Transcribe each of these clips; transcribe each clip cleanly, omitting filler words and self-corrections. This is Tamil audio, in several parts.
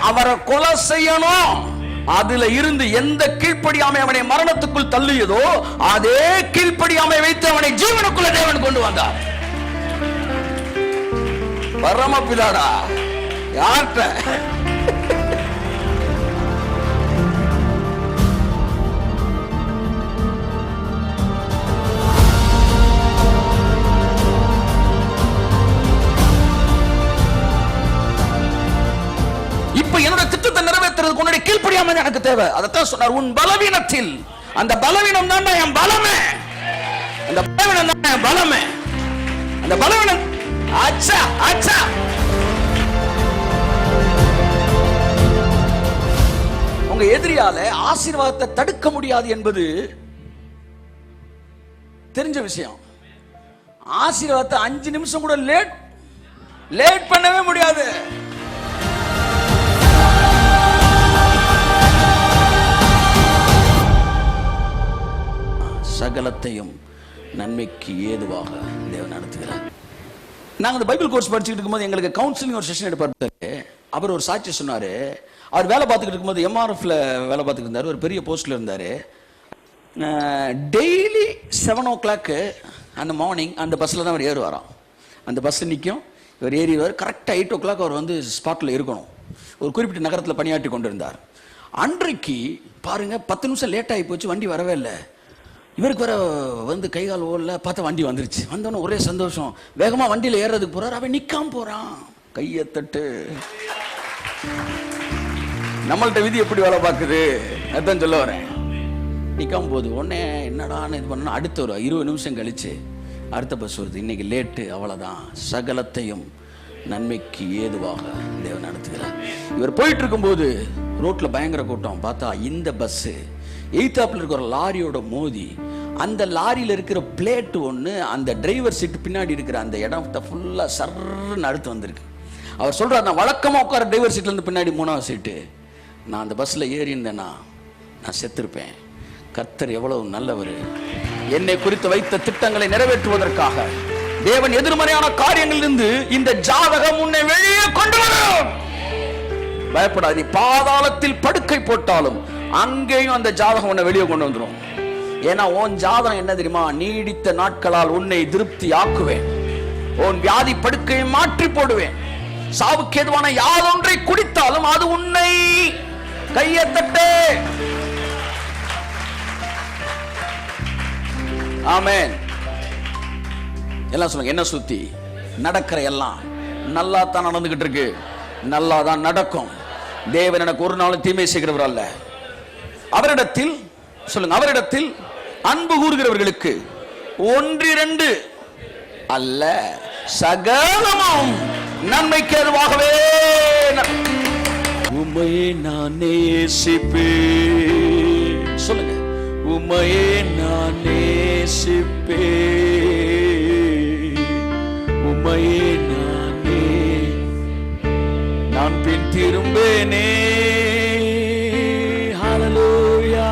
அவரை கொலை செய்யணும். அதுல இருந்து எந்த கீழ்ப்படியாமை அவனை மரணத்துக்குள் தள்ளியதோ அதே கீழ்ப்படியாமை வைத்து அவனை ஜீவனுக்குள்ள தேவன் கொண்டு வந்தார். பரமபிதாடா யார்கிட்ட? இப்ப என்னோட திட்டத்தை நிறைவேற்றுறதுக்கு உன்னுடைய கீழ்ப்படியாமை எனக்கு தேவை. அதைத்தான் சொன்னார், உன் பலவீனத்தில். அந்த பலவீனம் தான் என் பலமே. அந்த பலவீனம் தான் என் பலமே. அந்த பலவீனம் அச்சா அச்சா. உங்க எதிரியால ஆசீர்வாதத்தை தடுக்க முடியாது என்பது தெரிஞ்ச விஷயம். ஆசீர்வாதத்தை 5 நிமிஷம் கூட லேட் பண்ணவே முடியாது. சகலத்தையும் நன்மைக்கு ஏதுவாக தேவன் நடத்துகிறார். நாங்கள் இந்த பைபிள் கோர்ஸ் படிச்சுட்டு இருக்கும்போது எங்களுக்கு கவுன்சிலிங் ஒரு செஷன் எடுப்பாரு. அவர் ஒரு சாட்சி சொன்னார். அவர் வேலை பார்த்துக்கிட்டு இருக்கும்போது எம்ஆர்எஃப்ல வேலை பார்த்துக்கிட்டு இருந்தார். ஒரு பெரிய போஸ்ட்ல இருந்தார். டெய்லி 7 o'clock அந்த மார்னிங் அந்த பஸ்ஸில் தான் அவர் ஏறுவாராம். அந்த பஸ் நிற்கும், இவர் ஏறிடுவார். கரெக்டாக 8 o'clock அவர் வந்து ஸ்பாட்டில் இருக்கணும். ஒரு குறிப்பிட்ட நகரத்தில் பணியாற்றி கொண்டு இருந்தார். அன்றைக்கு பாருங்க 10 நிமிஷம் லேட் ஆகி போச்சு, வண்டி வரவே இல்லை. இவருக்கு வர வந்து கை கால் ஓடல, பார்த்தா வண்டி வந்துருச்சு. வந்தோன்னே ஒரே சந்தோஷம், வேகமாக வண்டியில் ஏறுறதுக்கு போறார். அவன் நிற்காம போறான். கையை தட்டு. நம்மள்ட்ட விதி எப்படி வேலை பார்க்குது அதான் சொல்ல வரேன். நிற்காம போகுது. உடனே என்னடான்னு இது பண்ணா அடுத்த ஒரு 20 நிமிஷம் கழிச்சு அடுத்த பஸ் வருது. இன்னைக்கு லேட்டு, அவ்வளோதான். சகலத்தையும் நன்மைக்கு ஏதுவாக தேவன் நடத்துகிறார். இவர் போயிட்டு இருக்கும்போது ரோட்டில் பயங்கர கூட்டம். பார்த்தா இந்த பஸ்ஸு எய்தாப்பில் இருக்கிற லாரியோட மோதி அந்த லாரியில் இருக்கிற பிளேட் ஒன்று அந்த டிரைவர் சீட்டு பின்னாடி இருக்கிற அந்த இடத்த ஃபுல்லாக சர்ன்னு அடுத்து வந்திருக்கு. அவர் சொல்கிறார், நான் வழக்கமாக உட்கார டிரைவர் சீட்லேருந்து பின்னாடி 3வது சீட்டு. நான் அந்த பஸ்ஸில் ஏறி இருந்தேன்னா நான் செத்துருப்பேன். கர்த்தர் எவ்வளவு நல்லவர். என்னை குறித்து வைத்த திட்டங்களை நிறைவேற்றுவதற்காக தேவன் எதிர்மறையான காரியங்களிலிருந்து இந்த ஜாதகம் உன்னை வெளியே கொண்டு வரும். பயப்படாது. பாதாளத்தில் படுக்கை போட்டாலும் அங்கேயும் அந்த ஜாதகம் உன்னை வெளியே கொண்டு வந்துடும். ஏன்னா உன் ஜாதகம் என்ன தெரியுமா? நீடித்த நாட்களால் உன்னை திருப்தி ஆக்குவேன், உன் வியாதி படுக்கையை மாற்றி போடுவேன், சாவுக்கு ஏதுவான யாதொன்றை குடித்தாலும் அது உன்னை கையை தட்டு. ஆமென். எல்லாம் சொல்லுங்க. என்ன சுத்தி நடக்கிற எல்லாம் நல்லா தான் நடந்துகிட்டு இருக்கு, நல்லா தான் நடக்கும். தேவன் எனக்கு ஒரு நாளும் தீமை செய்கிறவர் அல்ல. அவரிடத்தில் சொல்லுங்க, அவரிடத்தில் அன்பு கூறுகிறவர்களுக்கு 1-2 அல்ல, சகலமும் நன்மைக்கு ஏதுவாகவே. உம்மையே நான் நேசிப்பேன். சொல்லுங்க, உம்மையே நான் நேசிப்பேன், உம்மையே நான் பின் திரும்பேனே. ஹல்லேலூயா.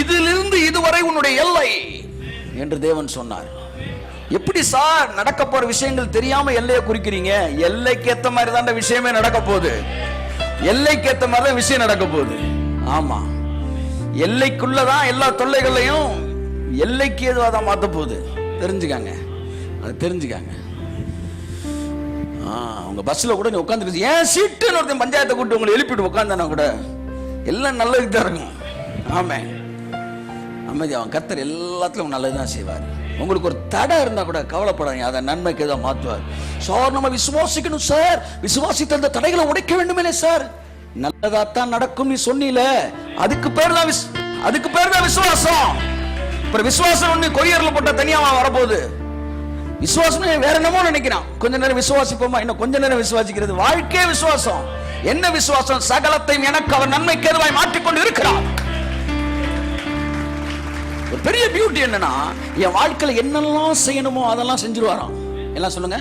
இதிலிருந்து இதுவரை உன்னுடைய எல்லை என்று தேவன் சொன்னார். எப்படி சார் நடக்க போற விஷயங்கள் தெரியாம எல்லையை குறிக்கிறீங்க? எல்லைக்கு ஏத்த மாதிரி தான் விஷயமே நடக்க போகுது. எல்லைக்கு ஏத்த மாதிரி தான் விஷயம் நடக்க போகுது. ஆமா, எல்லைக்குள்ளதான் எல்லா தொல்லைகளையும் எல்லைக்கு ஏதுவாதான் மாத்த போகுது. தெரிஞ்சுக்காங்க, அது தெரிஞ்சுக்காங்க. உங்க பஸ்ல கூட நீ உட்காந்துருக்கு, ஏன் சீட்டுன்னு ஒருத்தன் பஞ்சாயத்தை கூட்டு உங்களை எழுப்பிட்டு உட்காந்தானா கூட எல்லாம் நல்லதுக்கு தான் இருக்கும். ஆமே, அமைதி. அவன் கர்த்தர் எல்லாத்துலயும் நல்லதுதான் செய்வார். உங்களுக்கு ஒரு தடை இருந்தா கூட கவலைப்படாதீங்க, அதை நன்மைக்கு தான் மாற்றுவார். சார் நம்ம விசுவாசிக்கணும் சார், விசுவாசித்த அந்த தடைகளை உடைக்க வேண்டுமே சார். நல்லதாத்தான் நடக்கும் நீ சொன்னீல, அதுக்கு பேர் தான் விசுவாசம். அப்புறம் விசுவாசம் ஒண்ணு கொரியர்ல போட்ட தனியாவா வரப்போகுது? விசுவாசம் வேற என்னமோ நினைக்கிறான். கொஞ்ச நேரம் விசுவாசிப்போமா, இன்னும் கொஞ்ச நேரம் விசுவாசிக்கிறது வாழ்க்கையே விசுவாசம். என்ன விசுவாசம்? சகலத்தையும் எனக்கு அவர் நன்மைக்கு ஏதுவாய் மாற்றிக்கொண்டு இருக்கிறார். ஒரு பெரிய பியூட்டி என்னன்னா, என் வாழ்க்கையில என்னெல்லாம் செய்யணுமோ அதெல்லாம் செஞ்சிருவாராம். எல்லாம் சொல்லுங்க.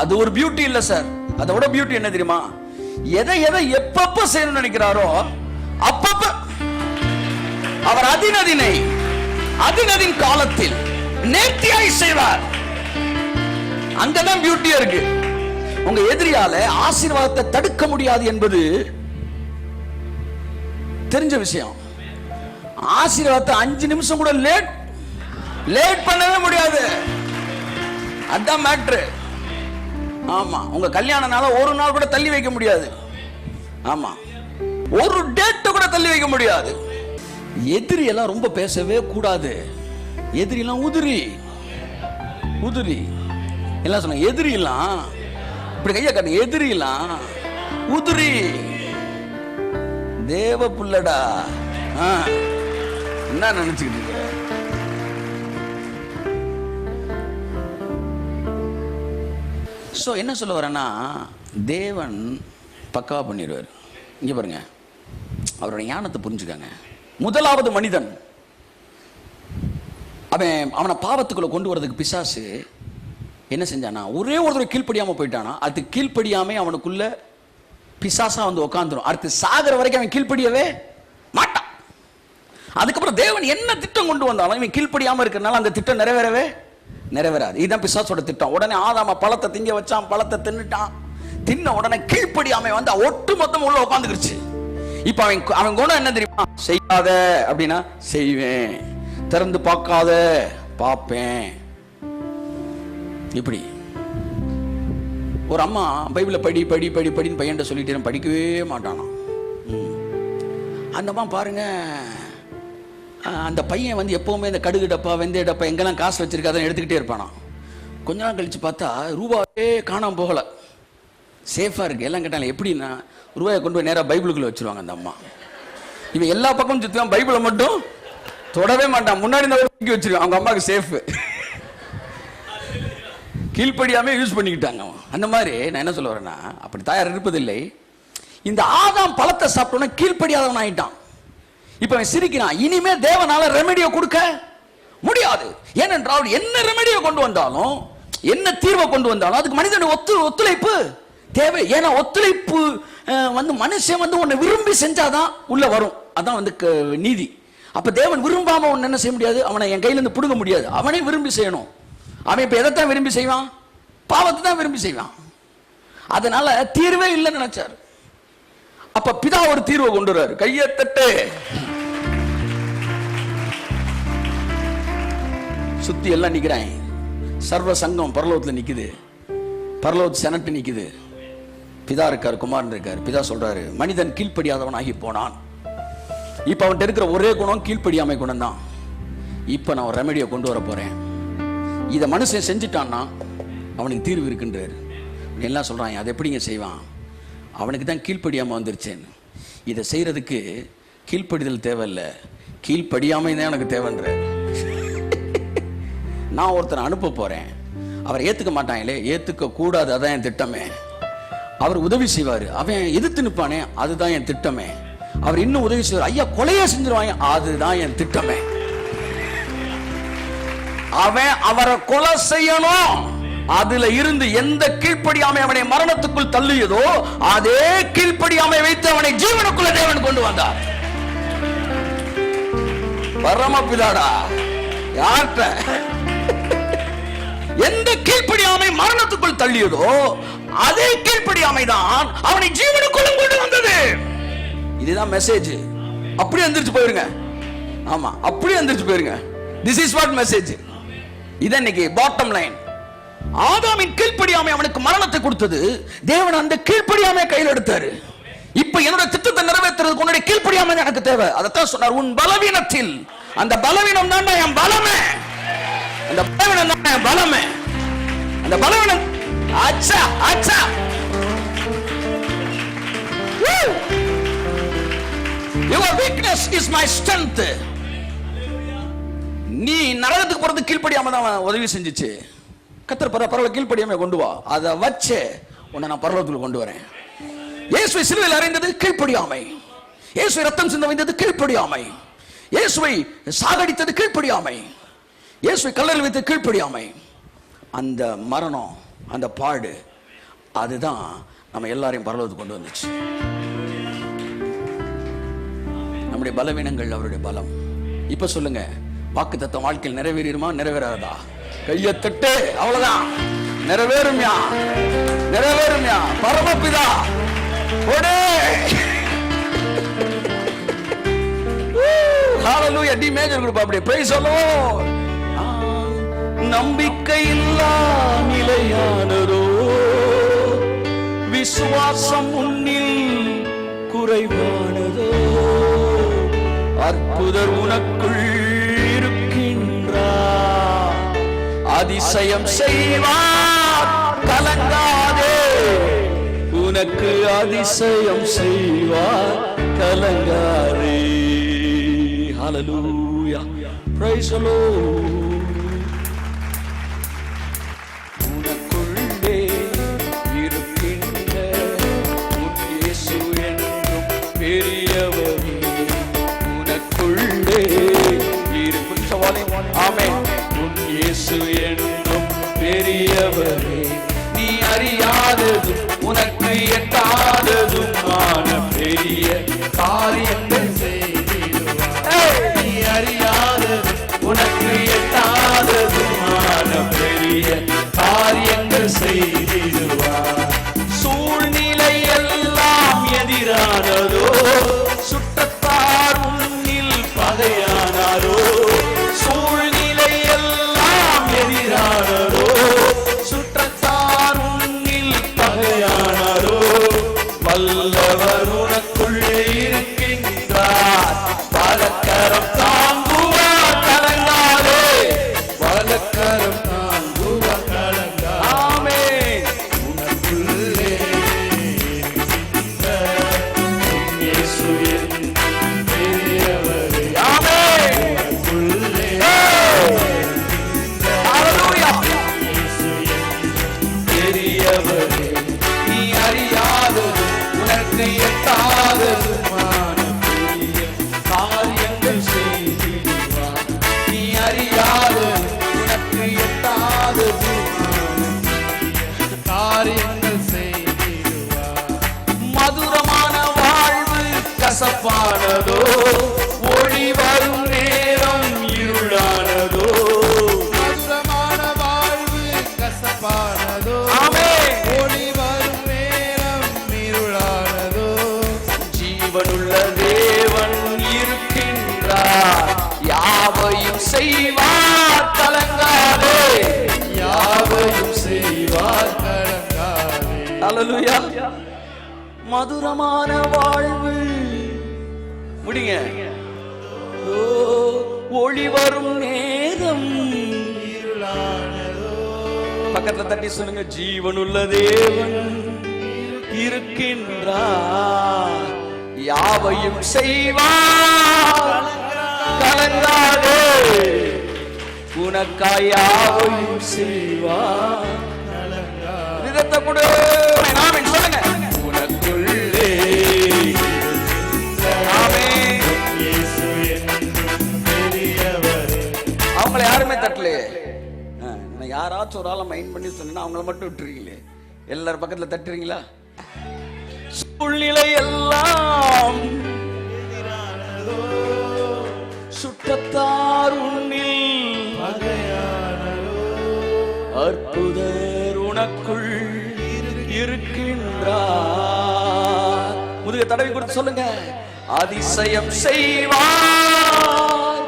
அது ஒரு பியூட்டி இல்ல சார். அதோட பியூட்டி என்ன தெரியுமா? எதை எப்பப்ப செய்யணும்னு நினைக்கிறாரோ அப்பப்ப அவர் அதினதின் காலத்தில் நேர்த்தியாய் செய்வார். அங்கதான் பியூட்டியா இருக்கு. உங்க எதிரியால ஆசீர்வாதத்தை தடுக்க முடியாது என்பது தெரிஞ்ச விஷயம். ஆசீர்வாதத்தை 5 நிமிஷம் கூட லேட் பண்ணவே முடியாது. அதான் மேட்ரு. ஆமா, உங்க கல்யாண நாள ஒரு நாள் கூட தள்ளி வைக்க முடியாது. ஆமா, ஒரு டேட் கூட தள்ளி வைக்க முடியாது. எதிரி எல்லாம் ரொம்ப பேசவே கூடாது. எதிரி எல்லாம் உதிரி எல்லாம் சொன்னாங்க. எதிரி எல்லாம் இப்படி கையா காட்டுங்க. எதிரி எல்லாம் உதிரி. தேவ புள்ளடா என்ன நினைச்சுக்கிட்டு இருக்க? சோ என்ன சொல்ல வரேன்னா, தேவன் பக்காவா பண்ணிடுவார். இங்க பாருங்க, அவருடைய ஞானத்தை புரிஞ்சுக்காங்க. முதலாவது மனிதன் அவனை பாவத்துக்குள்ள கொண்டு வரதுக்கு பிசாசு என்ன செஞ்சானா, ஒரே ஒரு தடவை கீழ்ப்படியாம போயிட்டானா, அது கீழ்ப்படியாம அவனுக்குள்ள பிசாசா வந்து உட்காந்துரும். அடுத்து சாகர வரைக்கும் அவன் கீழ்ப்படியவே மாட்டான். அதுக்கப்புறம் தேவன் என்ன திட்டம் கொண்டு வந்தாலும் இவன் கீழ்ப்படியாம இருக்கிறனால அந்த திட்டம் நிறைவேறாது. இதுதான் பிசாசோட திட்டம். உடனே ஆதாம பழத்தை திங்க வச்சான், பழத்தை தின்னுட்டான். தின்ன உடனே கீழ்ப்படியாம வந்து ஒட்டு மொத்தம் உள்ள உட்காந்துருச்சு. இப்ப அவன் குணம் என்ன தெரியுமா? செய்யாத அப்படின்னா செய்வேன், திறந்து பார்க்காத பார்ப்பேன். இப்படி ஒரு அம்மா பைபிளை படின்னு பையன் சொல்லிட்டு படிக்கவே மாட்டானா. அந்த அம்மா பாருங்க, அந்த பையன் வந்து எப்பவுமே இந்த கடுகு டப்பா, வெந்தய டப்பா, எங்கெல்லாம் காசு வச்சிருக்காத எடுத்துக்கிட்டே இருப்பானா. கொஞ்ச நாள் கழிச்சு பார்த்தா ரூபாயே காணாம போகல, சேஃபா இருக்கு. எல்லாம் கேட்டாங்க எப்படின்னா, ரூபாயை கொண்டு போய் நேராக பைபிளுக்குள்ள வச்சிருவாங்க அந்த அம்மா. இவன் எல்லா பக்கமும் சுத்துவான், பைபிளை மட்டும் தொடவே மாட்டான். முன்னாடி இந்த வச்சிருக்கான். அவங்க அம்மாவுக்கு சேஃப். கீழ்ப்படியாமே யூஸ் பண்ணிக்கிட்டாங்க. அந்த மாதிரி நான் என்ன சொல்ல வரேன்னா, அப்படி தயார் இருப்பதில்லை. இந்த ஆதாம் பழத்தை சாப்பிட்டோன்னா கீழ்ப்படியாதவன் ஆயிட்டான். இப்ப அவன் சிரிக்கிறான். இனிமே தேவனால ரெமெடியை கொடுக்க முடியாது. ஏனென்றால் என்ன ரெமெடியை கொண்டு வந்தாலும், என்ன தீர்வை கொண்டு வந்தாலும் அதுக்கு மனிதனுடைய ஒத்துழைப்பு தேவை. ஏன்னா ஒத்துழைப்பு வந்து மனுஷன் வந்து உன்னை விரும்பி செஞ்சாதான் உள்ள வரும். அதான் வந்து நீதி. அப்ப தேவன் விரும்பாம ஒன்னு என்ன செய்ய முடியாது, அவனை என் கையில இருந்து பிடுங்க முடியாது. அவனே விரும்பி செய்யணும். அவன் இப்ப எதைத்தான் விரும்பி செய்வான்? பாவத்தை தான் விரும்பி செய்வான். அதனால தீர்வே இல்லைன்னு நினைச்சாரு. அப்ப பிதா ஒரு தீர்வை கொண்டு வர்றாரு. கையை தட்டு. சுத்தி எல்லாம் நிக்கிறாங்க. சர்வ சங்கம் பரலோகத்துல நிக்குது. பரலோக செனட்டு நிக்குது. பிதா இருக்காரு, குமாரன் இருக்காரு. பிதா சொல்றாரு, மனிதன் கீழ்ப்படியாதவன் ஆகி போனான். இப்ப அவன்கிட்ட இருக்கிற ஒரே குணம் கீழ்ப்படியாமை குணம் தான். இப்ப நான் ஒரு ரெமெடியை கொண்டு வர போறேன். இதை மனுஷன் செஞ்சுட்டான்னா அவனுக்கு தீர்வு இருக்குன்றாரு. எல்லாம் சொல்றாங்க, அதை எப்படிங்க செய்வான்? அவனுக்கு தான் கீழ்ப்படியாம வந்துருச்சேன்னு. இதை செய்யறதுக்கு கீழ்ப்படிதல் தேவையில்லை, கீழ்ப்படியாமை தான் எனக்கு தேவைன்ற. நான் ஒருத்தனை அனுப்ப போறேன், அவர் ஏத்துக்க மாட்டாங்களே, ஏத்துக்க கூடாது, அதான் என் திட்டமே. அவர் உதவி செய்வாரு, அவன் எதிர்த்து நிற்பானே, அதுதான் என் திட்டமே. அவர் இன்னும் உதவி செய்வார், ஐயா கொலையா செஞ்சிருவாங்க, அதுதான் என் திட்டமே. அவன் அவரை கொலை செய்யணும். அதுல இருந்து எந்த கீழ்ப்படியாமை அவனை மரணத்துக்குள் தள்ளியதோ அதே கீழ்ப்படியாமை வைத்து அவனை ஜீவனுக்குள்ள தேவன் கொண்டு வந்தார். பரமபிதாடா. யார்கிட்ட எந்த கீழ்ப்படியாமை மரணத்துக்குள் தள்ளியதோ அதே கீழ்ப்படியாமை தான் அவனை ஜீவனுக்குள்ள கொண்டு வந்தது. இதுதான் மெசேஜ். அப்படியே எந்திரிச்சு போயிருங்க. ஆமா, அப்படியே எந்திரிச்சு போயிருங்க. This is what message. இதான் இன்னைக்கு பாட்டம் லைன். ஆதாமின் கீழ்ப்படியாமை அவனுக்கு மரணத்தை கொடுத்தது. தேவன் அந்த கீழ்ப்படியாமை கையில் எடுத்தாரு. இப்ப என்னோட திட்டத்தை நிறைவேற்றுறதுக்கு உன்னுடைய கீழ்ப்படியாமை எனக்கு தேவை. அதைத்தான் சொன்னார், உன் பலவீனத்தில். அந்த பலவீனம் தான் என் பலமே. அந்த பலவீனம் தான் என் பலமே. அந்த பலவீனம் அச்சா அச்சா. Your weakness is my strength. நீ நரகத்துக்கு போறது கீழ்ப்படியாம தான் உதவி செஞ்சுச்சு. கர்த்தர் பரவாயில்ல, கீழ்ப்படியாம கொண்டு வா, அதை வச்சு உன்னை நான் பரலோகத்துக்கு கொண்டு வரேன். இயேசுவை சிலுவையில் அறைந்தது கீழ்ப்படியாமை. இயேசுவை ரத்தம் சிந்த வைத்தது கீழ்ப்படியாமை. இயேசுவை சாகடித்தது கீழ்ப்படியாமை. இயேசுவை கல்லறையில் வைத்தது கீழ்ப்படியாமை. அந்த மரணம், அந்த பாடு, அதுதான் நம்ம எல்லாரையும் பரலோகத்துக்கு கொண்டு வந்துச்சு. நம்முடைய பலவீனங்கள் அவருடைய பலம். இப்ப சொல்லுங்க, வாக்குத்தத்தம் வாழ்க்கையில் நிறைவேறிடுமா, நிறைவேறாதா? கையை தட்டு. அவ்வளவுதான், நிறைவேறும்யா. நிறைவேறும்யா. பரமபிதா ஓடு. ஹalleluya. டி மேஜர் குரூப் அப்படியே பிரைஸ் தி லார்ட். நம்பிக்கை இல்லா நிலையானதோ, விசுவாசம் உன்னில் குறைவானதோ, அற்புதர் உனக்குள் இருக்கின்றார், அதிசயம் செய்வார் கலங்காதே, உனக்கு அதிசயம் செய்வார் கலங்காதே. ஹalleluya. praise the Lord. உனக்குள்ளே இருக்கின்ற உன் இயேசு என்றும் பெரியவரே, உனக்குள்ளே இருக்கும் சவாலே. ஆமென். உன் இயேசு என்றும் பெரியவரே, நீ அறியாததும் உனக்கு எட்டாததுமான பெரிய காரியங்கள் செய்திடுவார். நீ அறியாததும் உனக்கு எட்டாததுமான பெரிய காரியங்கள் செய்திடுவார். சூழ்நிலை எல்லாம் எதிரானதோ, சுற்றத்தார் உன்னில் பகையானாரோ, சூழ்நிலை எல்லாம் எதிரானதோ, சுற்றத்தார் உன்னில் பகையானாரோ, வல்லவர் உனக்குள்ளே இருக்கின்றார், பலக்கரம் தாங்குவார் கலங்காதே, பலக்கரம் தாங்குவார் கலங்காதே. ஆமென். உனக்குள்ளே இருக்கின்ற இயேசு என்னும் பெரியவரே. ஆமென். உனக்குள்ளே ஹalleluya. இயேசு என்னும் பெரியவரே, நீ அறியாதது உனக்கு எட்டாததுமான பெரிய காரியங்கள் செய்திடுவார். நீ அறியாதது உனக்கு எட்டாததுமான பெரிய காரியங்கள் செய்திடுவார். மதுரமான வாழ்வு கசப்பானதோ, ஒளி வரும் நேரம் இருளானதோ, மதுரமான வாழ்வு கசப்பானதோ, ஆமென். ஒளி வரும் நேரம் இருளானதோ, ஜீவனுள்ள தேவன் இருக்கின்றார், யாவையும் செய்வார் கலங்காதே, யாவையும் செய்வார். கலங்காதே. ஹalleluya. மதுரமான வாழ்வு முடிங்க. ஓ, ஒளி வரும் நேரம் இருளானதோ, பக்கத்துல தட்டி சொல்லுங்க, ஜீவனுள்ள தேவன் இருக்கின்றார், யாவையும் செய்வார் கலங்காதே, உனக்காய் யாவையும் செய்வார். இதத்தை கொடு. ஆமென். சொல்லுங்க. உனக்குள்ளே ஆமென். இயேசு என்னும் பெரியவரே. அவங்கள யாருமே தட்டலையே. நான் யாராச்சும் ஒரு ஆளை மைண்ட் பண்ணி சொன்னா அவங்கள மட்டும் விட்டுறீங்களே. எல்லாரும் பக்கத்துல தட்டுறீங்களா? சூழ்நிலை எல்லாம் சுற்றத்தார் உன்னில் பகையானதோ, அற்புதர் உனக்குள் இருக்கின்றார். முதுக தடவி கொடுத்து சொல்லுங்க, அதிசயம் செய்வார்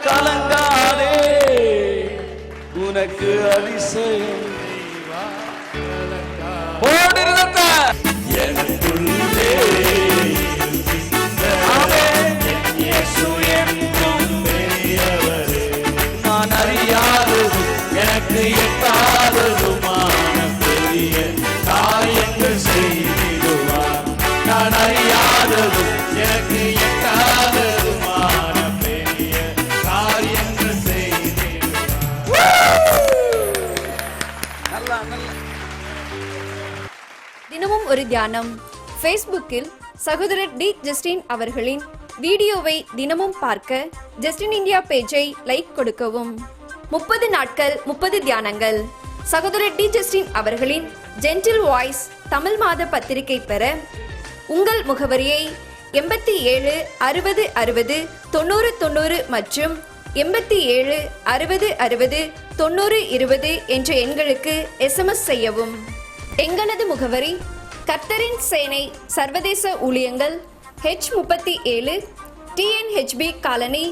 கலங்காதே, உனக்கு அதிசயம் போடுறத எனக்குள்ளே ஆமென். இயேசு என்னும் பெரியவரே, நான் அறியாதது எனக்கு எட்டாததுமான பெரிய காரியங்கள் செய்திடுவார். நான் அறியாதது எனக்கு எட்டாததுமான பெரிய காரியங்கள் செய்திடுவார். நல்லா நல்லா. தினமும் ஒரு தியானம். ஃபேஸ்புக்கில் சகோதரர் டி ஜஸ்டின் அவர்களின் வீடியோவை தினமும் பார்க்க ஜஸ்டின் இந்தியா பேஜை லைக் கொடுக்கவும். 30 நாட்கள் 30 தியானங்கள். சகோதரர் டி ஜஸ்டின் அவர்களின் ஜென்டில் வாய்ஸ் தமிழ் மாத பத்திரிகை பெற உங்கள் முகவரியை 87 60 60 90 90 மற்றும் 87 60 60 90 20 என்ற எண்களுக்கு SMS செய்யவும். எங்களது முகவரி கர்த்தரின் சேனை சர்வதேச ஊழியங்கள் H37 TNHB காலனி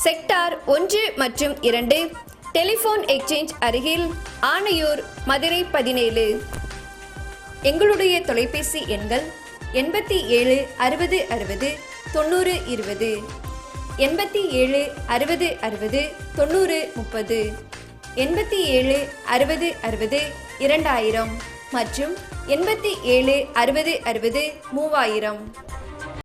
செக்டார் 1 மற்றும் 2 டெலிபோன் எக்ஸ்சேஞ்ச் அருகில் ஆனையூர் மதுரை 17. எங்களுடைய தொலைபேசி எண்கள் 87 60 60 90 20, 87 60 60 90 30, 87 60 60 2000 மற்றும் 87 60 60 3000.